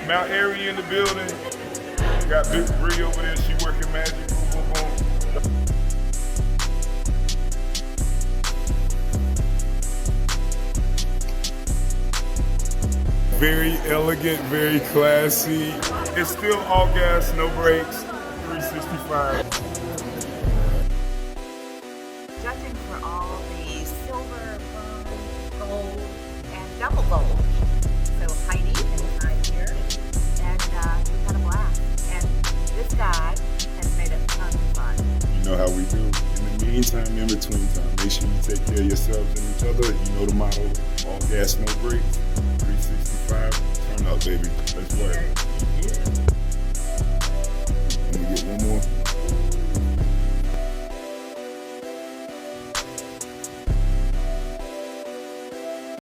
Mount Airy in the building. Got Big Bree over there. She working magic. Boom, boom, boom. Very elegant, very classy. It's still all gas, no brakes, 365. Judging for all the silver, gold, and double gold. So Heidi and I here, and we've had a blast. And this guy has made a ton of fun. You know how we do. In the meantime, in between time, make sure you take care of yourselves and each other. You know the motto, all gas, no brakes, 365. Turn up, baby. Let's work. Let me get one more.